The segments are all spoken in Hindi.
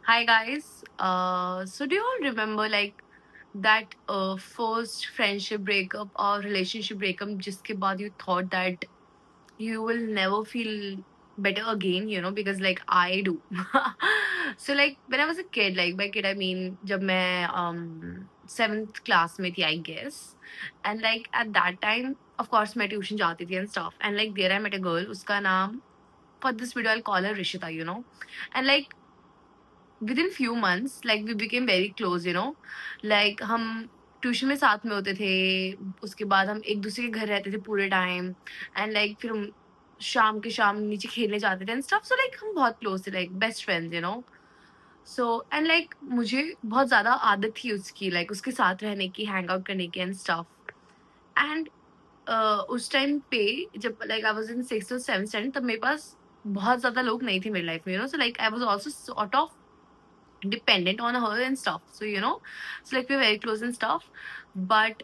Hi guys. So do you all remember like that first friendship breakup or relationship breakup जिसके बाद you thought that you will never feel better again, because like I do. So like when I was a kid, like by kid I mean जब मैं seventh class में थी I guess, and like at that time of course मैं tuition जाती थी and stuff, and like there I met a girl, उसका नाम, for this video I'll call her Rishita, and like within few months like we became very close, like हम ट्यूशन में साथ में होते थे, उसके बाद हम एक दूसरे के घर रहते थे पूरे टाइम, एंड लाइक फिर हम शाम के शाम नीचे खेलने जाते थे एंड स्टफ, सो लाइक हम बहुत क्लोज थे, like best friends. So and like मुझे बहुत ज्यादा आदत थी उसकी, लाइक उसके साथ रहने की, हैंग आउट करने की एंड स्टफ. एंड उस टाइम पे जब like I was in six और सेवन स्टैंडर्ड, तब मेरे पास बहुत ज्यादा लोग नहीं थे मेरी लाइफ में, so like I was also sort of dependent on her and stuff. So like we're very close and stuff. But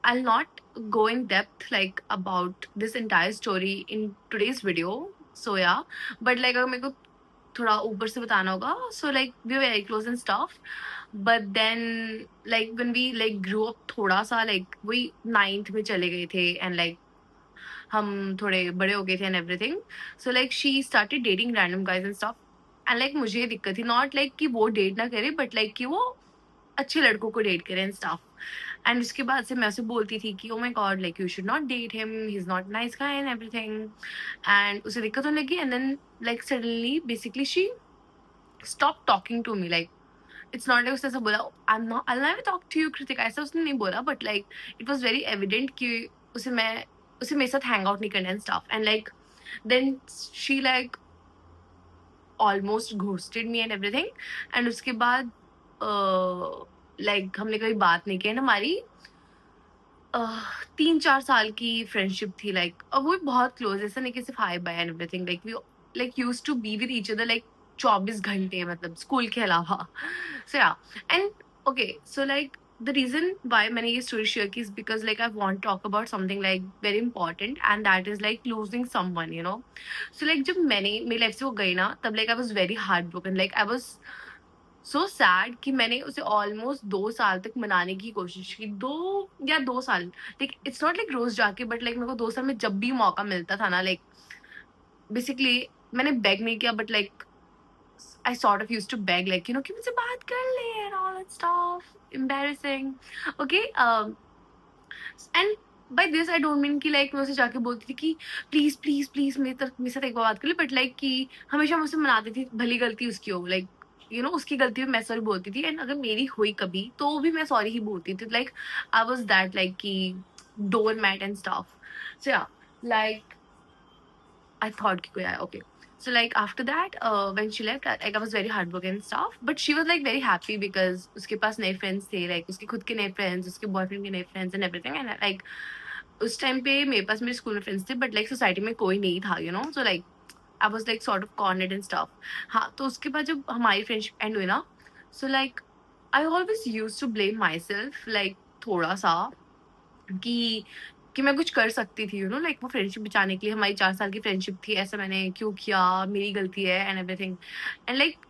I'll not go in depth like about this entire story in today's video. So yeah, but like अगर मेरे को थोड़ा ऊपर से बताना होगा, so like we were very close and stuff. But then like when we like grew up थोड़ा सा, like वही ninth में चले गए थे and like हम थोड़े बड़े हो गए थे and everything. So like she started dating random guys and stuff. And like मुझे ये दिक्कत थी, नॉट लाइक कि वो डेट ना करे, बट लाइक कि वो अच्छे लड़कों को डेट करे एंड स्टफ. एंड उसके बाद से मैं उसे बोलती थी कि oh my God, like you should not date him, he is not nice guy and everything. And उसे दिक्कत होने लगी, and then like suddenly basically she stop talking to me. Like it's not like उसने ऐसा बोला I never talk to you Kritika, ऐसा उसने नहीं बोला, but like it was very evident कि उसे मेरे साथ हैंग आउट नहीं करना and stuff. And like then she like almost ghosted me and everything. And उसके बाद लाइक हमने कभी बात नहीं की, एंड हमारी 3-4 साल की फ्रेंडशिप थी, लाइक और वो भी बहुत क्लोज, ऐसा नहीं कि सिर्फ hi bye and everything, like we like use to be with each other like 24 घंटे, मतलब स्कूल के अलावा. So yeah, and okay, so like the reason why मैंने ये स्टोरी शेयर की is because like I want talk about something like very important, and that is like losing someone. So like जब मैंने मेरी लाइफ से वो गई ना, तब like I was very heart broken, like I was so sad कि मैंने उसे ऑलमोस्ट 2 साल तक मनाने की कोशिश की, 2 या 2 साल. लाइक इट्स नॉट लाइक रोज जाके, बट लाइक मेरे को 2 साल में जब भी मौका मिलता था ना, लाइक बेसिकली मैंने बेग नहीं किया, but like I sort of used to beg, like, कि मुझसे बात कर ले and all that stuff. Embarrassing. Okay. And by this I don't mean कि like मैं उसे जाके बोलती थी कि प्लीज प्लीज प्लीज मेरे साथ एक बार बात कर ले, बट लाइक कि हमेशा मुझसे मनाती थी, भली गलती उसकी हो, लाइक उसकी गलती में मैं सॉरी बोलती थी, एंड अगर मेरी हुई कभी तो भी मैं सॉरी ही बोलती थी. Like I was that like कि डोर मैट एंड स्टफ. सो या, लाइक I thought कि कोई आया. Okay. So like after that, when she left, like I was very heartbroken and stuff. But she was like very happy because उसके पास नए friends थे, like उसके खुद के नए friends, उसके boyfriend के नए friends and everything. And like उस time पे मेरे पास मेरे school में friends थे, but like society में कोई नहीं था. So like I was like sort of cornered and stuff. हाँ, तो उसके बाद जब हमारी friendship end हुई ना, so like I always used to blame myself, like थोड़ा सा कि मैं कुछ कर सकती थी, लाइक वो फ्रेंडशिप बचाने के लिए. हमारी 4 साल की फ्रेंडशिप थी, ऐसा मैंने क्यों किया, मेरी गलती है एंड एवरीथिंग. एंड लाइक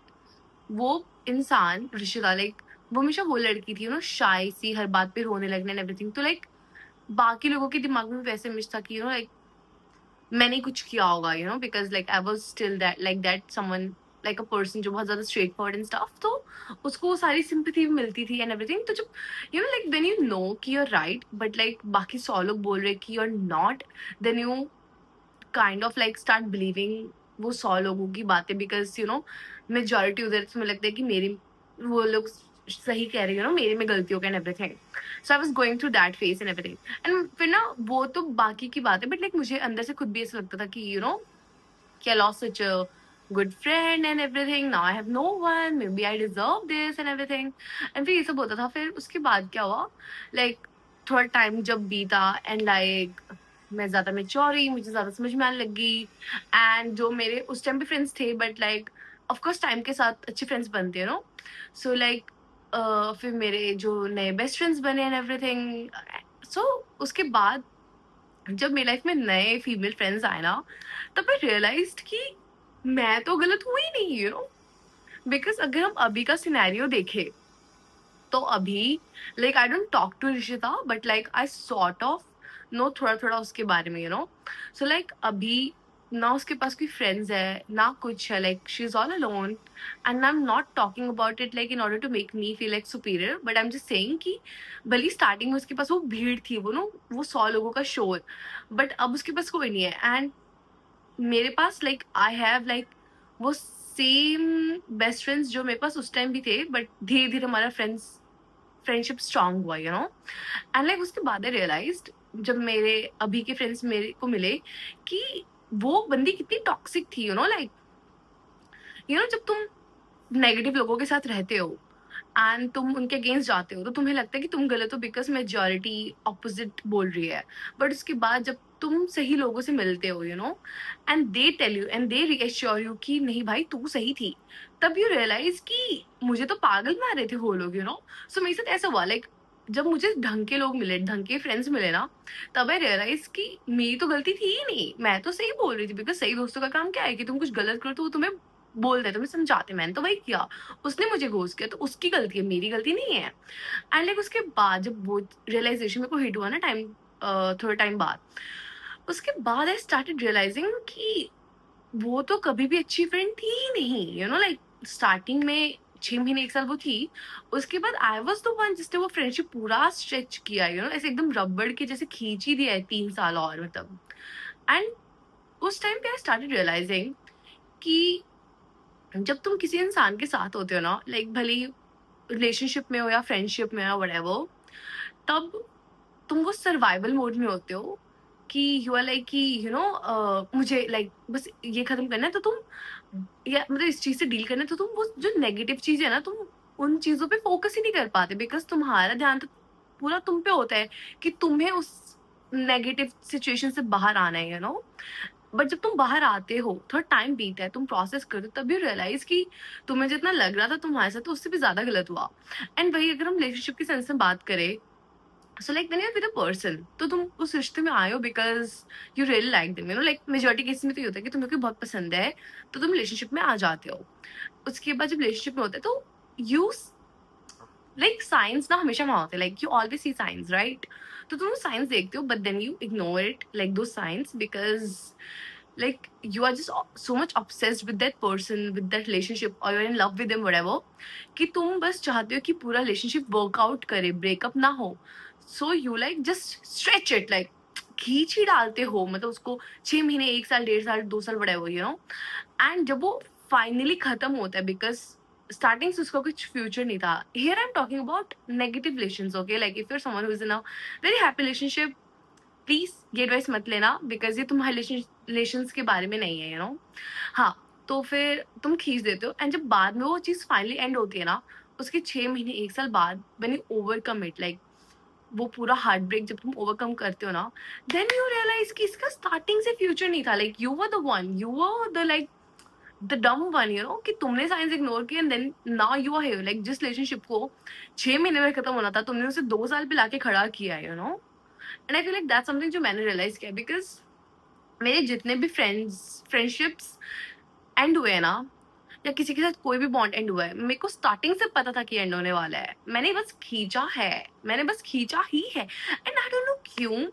वो इंसान ऋषिता, लाइक वो हमेशा वो लड़की थी, शाय सी, हर बात पे रोने लगने एंड एवरीथिंग. तो लाइक बाकी लोगों के दिमाग में वैसे मिस था कि लाइक मैंने कुछ किया होगा, because like I was still that someone, like a person जो बहुत ज्यादा स्ट्रेट फॉरवर्ड एंड स्टफ. तो उसको सारी सिंपैथी मिलती थी एंड एवरीथिंग. तो जब लाइक व्हेन यू नो कि you are right, but like बाकी 100 लोग बोल रहे कि you are not, then you kind of like start believing वो 100 लोगों की बातें, बिकॉज मेजोरिटी उधर से मुझे लगता है कि मेरी वो लोग सही कह रही मेरे में गलती हो गई and everything. So I was going through that phase and everything. And फिर ना वो तो बाकी की बात है, बट लाइक मुझे अंदर से खुद भी ऐसा लगता था कि कि I lost such a good friend and everything. Now I have no one. Maybe I deserve this and everything. And फिर ये सब होता था. फिर उसके बाद क्या हुआ, like थोड़ा टाइम जब बीता एंड लाइक मैं ज्यादा मेच्योर हुई, मुझे ज्यादा समझ में आने लगी. एंड जो मेरे उस टाइम पे फ्रेंड्स थे, बट लाइक ऑफकोर्स टाइम के साथ अच्छे फ्रेंड्स बनते हैं, सो लाइक फिर मेरे जो नए बेस्ट फ्रेंड्स बने एंड एवरीथिंग. सो उसके बाद जब मेरी लाइफ में नए फीमेल फ्रेंड्स आए ना, तब मैं रियलाइज्ड कि मैं तो गलत हुई नहीं. बिकॉज़ अगर हम अभी का सिनेरियो देखें, तो अभी like I don't talk to Rishita, but like I sort of know थोड़ा-थोड़ा उसके बारे में, सो लाइक अभी ना उसके पास कोई फ्रेंड्स है, ना कुछ है, like she is all alone and I am not talking about it like in order to make me feel like superior, but I am just saying कि भले ही स्टार्टिंग में उसके पास वो भीड़ थी, वो 100 लोगों का शोर, बट अब उसके पास कोई नहीं है एंड मेरे पास लाइक आई हैव लाइक वो सेम बेस्ट फ्रेंड्स जो मेरे पास उस टाइम भी थे, बट धीरे-धीरे हमारा फ्रेंडशिप स्ट्रांग हुआ, एंड लाइक उसके बाद आई रियलाइज्ड, जब मेरे अभी के फ्रेंड्स मेरे को मिले, कि वो बंदी कितनी टॉक्सिक थी, लाइक जब तुम नेगेटिव लोगों के साथ रहते हो एंड तुम उनके अगेंस्ट जाते हो, तो तुम्हें लगता है कि तुम गलत हो बिकॉज मेजोरिटी ऑपोजिट बोल रही है, बट उसके बाद जब तुम सही लोगों से मिलते हो, and they tell you and they reassure you कि नहीं भाई तू सही थी, तब यू रियलाइज कि मुझे तो पागल बना रहे थे वो लोग, सो मेरे साथ ऐसा हुआ, लाइक जब मुझे ढंग के लोग मिले, ढंग के फ्रेंड्स मिले ना, तब आई रियलाइज कि मेरी तो गलती थी ही नहीं, मैं तो सही बोल रही थी, बिकॉज सही दोस्तों का काम क्या है कि तुम कुछ गलत करो तो वो तुम्हें बोल दे, तुम्हें समझाते, मैंने तो वही किया, उसने मुझे घोस्ट किया तो उसकी गलती है, मेरी गलती नहीं है। एंड लाइक उसके बाद जब वो रियलाइजेशन मेरे को हिट हुआ ना, थोड़ा टाइम बाद, उसके बाद आई स्टार्टेड रियलाइजिंग कि वो तो कभी भी अच्छी फ्रेंड थी ही नहीं, लाइक स्टार्टिंग में 6 महीने 1 साल वो थी, उसके बाद आई वॉज द वन जिसने वो फ्रेंडशिप पूरा स्ट्रेच किया, ऐसे एकदम रबड़ के जैसे खींच ही दिया है 3 साल और, मतलब। एंड उस टाइम पे आई स्टार्टेड रियलाइजिंग कि जब तुम किसी इंसान के साथ होते हो ना, लाइक भले रिलेशनशिप में हो या फ्रेंडशिप में हो, व्हाटएवर, तब तुम वो सर्वाइवल मोड में होते हो कि यू आर लाइक कि मुझे लाइक बस ये खत्म करना है, तो तुम या मतलब इस चीज से डील करना है, तो तुम वो जो नेगेटिव चीज है ना, तुम उन चीजों पे फोकस ही नहीं कर पाते, बिकॉज तुम्हारा ध्यान तो पूरा तुम पे होता है कि तुम्हें उस नेगेटिव सिचुएशन से बाहर आना है, बट जब तुम बाहर आते हो, थोड़ा टाइम बीता है, तुम प्रोसेस करते हो, तब यू रियलाइज कि तुम्हें जितना लग रहा था तुम्हारे साथ, तो उससे भी ज्यादा गलत हुआ। एंड वही अगर हम रिलेशनशिप के सेंस में बात करें, so like when you are with a person, तो तुम उस रिश्ते में आए हो because you really like them, like majority case में तो ये होता है कि तुम्हें कोई बहुत पसंद है, तो तुम रिलेशनशिप में आ जाते हो। उसके बाद जब रिलेशनशिप में होता है, तो यू लाइक साइंस ना हमेशा वहां होते हैं, like you always see science, right? तो तुम साइंस देखते हो, but then you ignore it, like though science, because like you are just so much obsessed with that person, with that relationship, or you're in love with them, whatever, कि तुम बस चाहते हो कि पूरा रिलेशनशिप वर्कआउट करे, ब्रेकअप ना हो, so you like just stretch it, like खींच ही डालते हो, मतलब उसको 6 महीने 1 साल 1.5 साल 2 साल whatever, एंड जब वो फाइनली खत्म होता है, बिकॉज स्टार्टिंग से उसका कुछ फ्यूचर नहीं था, here I am talking about negative relations, okay, like if you are someone who is in a very happy relationship, please ये एडवाइस मत लेना, बिकॉज ये तुम्हारे रिलेशंस के बारे में नहीं है, हाँ, तो फिर तुम खींच देते हो, एंड जब बाद में वो चीज फाइनली एंड होती है ना, उसके 6 महीने 1 साल बाद, when you overcome it, like वो पूरा हार्ट ब्रेक जब तुम ओवरकम करते हो ना, देन यू रियलाइज कि इसका स्टार्टिंग से फ्यूचर नहीं था, like you were the one, you were the like the dumb one, कि तुमने साइंस इग्नोर किया, and then now you are here, like जिस रिलेशनशिप को 6 महीने में खत्म होना था, तुमने उसे 2 साल पे लाके खड़ा किया है, and I feel like that's something जो मैंने रियलाइज किया, बिकॉज मेरे जितने भी फ्रेंडशिप्स एंड हुए हैं ना, या किसी के साथ कोई भी बॉन्ड एंड हुआ है, मेरे को स्टार्टिंग से पता था कि एंड होने वाला है, मैंने बस खींचा ही है, एंड आई डोंट नो क्यों,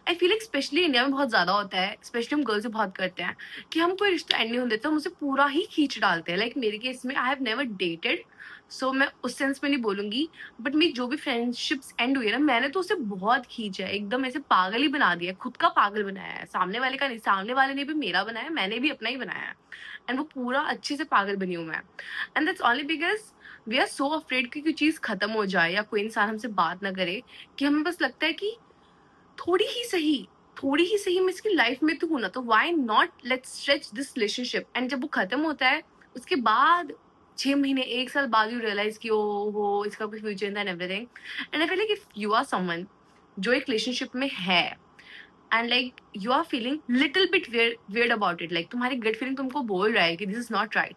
आई फील लाइक स्पेशली इंडिया में बहुत ज्यादा होता है, स्पेशली हम गर्ल्स से बहुत करते हैं कि हम कोई रिश्ता एंड नहीं होने देते, हम उसे पूरा ही खींच डालते हैं, लाइक मेरे केस में आई हैव नेवर डेटेड, सो मैं उस सेंस में नहीं बोलूंगी, बट मेरी जो भी फ्रेंडशिप्स एंड हुई है ना, मैंने तो उसे बहुत खींचा है, एकदम ऐसे पागल ही बना दिया, खुद का पागल बनाया है, सामने वाले का नहीं, सामने वाले ने भी मेरा बनाया, मैंने भी अपना ही बनाया है, एंड वो पूरा अच्छे से पागल बनी हूँ मैं, and that's only because we are so afraid कि कोई चीज खत्म हो जाए या कोई इंसान हमसे बात ना करे, कि हमें बस लगता है कि थोड़ी ही सही थोड़ी ही सही मैं इसकी लाइफ में तो हूं ना, तो why not let's stretch this relationship, and जब वो खत्म होता है, उसके बाद 6 महीने 1 साल बाद यू रियलाइज कि ओ हो इसका कुछ future and everything, and I feel like if you are someone जो एक रिलेशनशिप में है, and like you are feeling little bit weird about it, like तुम्हारी गट फीलिंग तुमको बोल रहा है कि दिस इज नॉट राइट,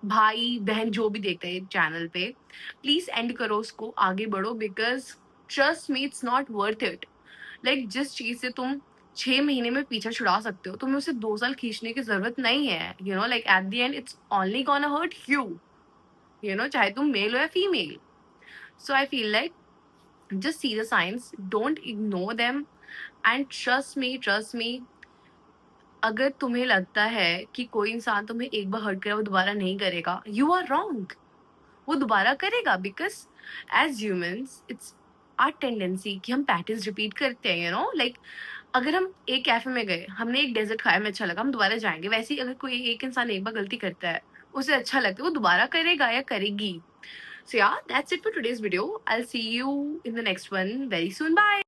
भाई बहन जो भी देखते हैं चैनल पे, प्लीज एंड करो उसको, आगे बढ़ो, because trust me it's not worth it, like जिस चीज से तुम 6 महीने में पीछा छुड़ा सकते हो, तुम्हें उसे 2 साल खींचने की ज़रूरत नहीं है, you know, like at the end it's only gonna hurt you know, चाहे तुम मेल हो या female. So I feel like just see the signs, don't ignore them, and trust me, अगर तुम्हें लगता है कि कोई इंसान तुम्हें एक बार हर्ट करा वो दोबारा नहीं करेगा, यू आर रॉन्ग। वो दोबारा करेगा, because as humans it's our tendency कि हम पैटर्न्स रिपीट करते हैं, यू नो, लाइक अगर हम एक कैफे में गए, हमने एक डेजर्ट खाया, हमें अच्छा लगा, हम दोबारा जाएंगे। वैसे ही अगर कोई एक इंसान एक बार गलती करता है, उसे अच्छा लगता है, वो दोबारा करेगा या करेगी। So yeah, that's it for today's video. I'll see you in the next one very soon. Bye.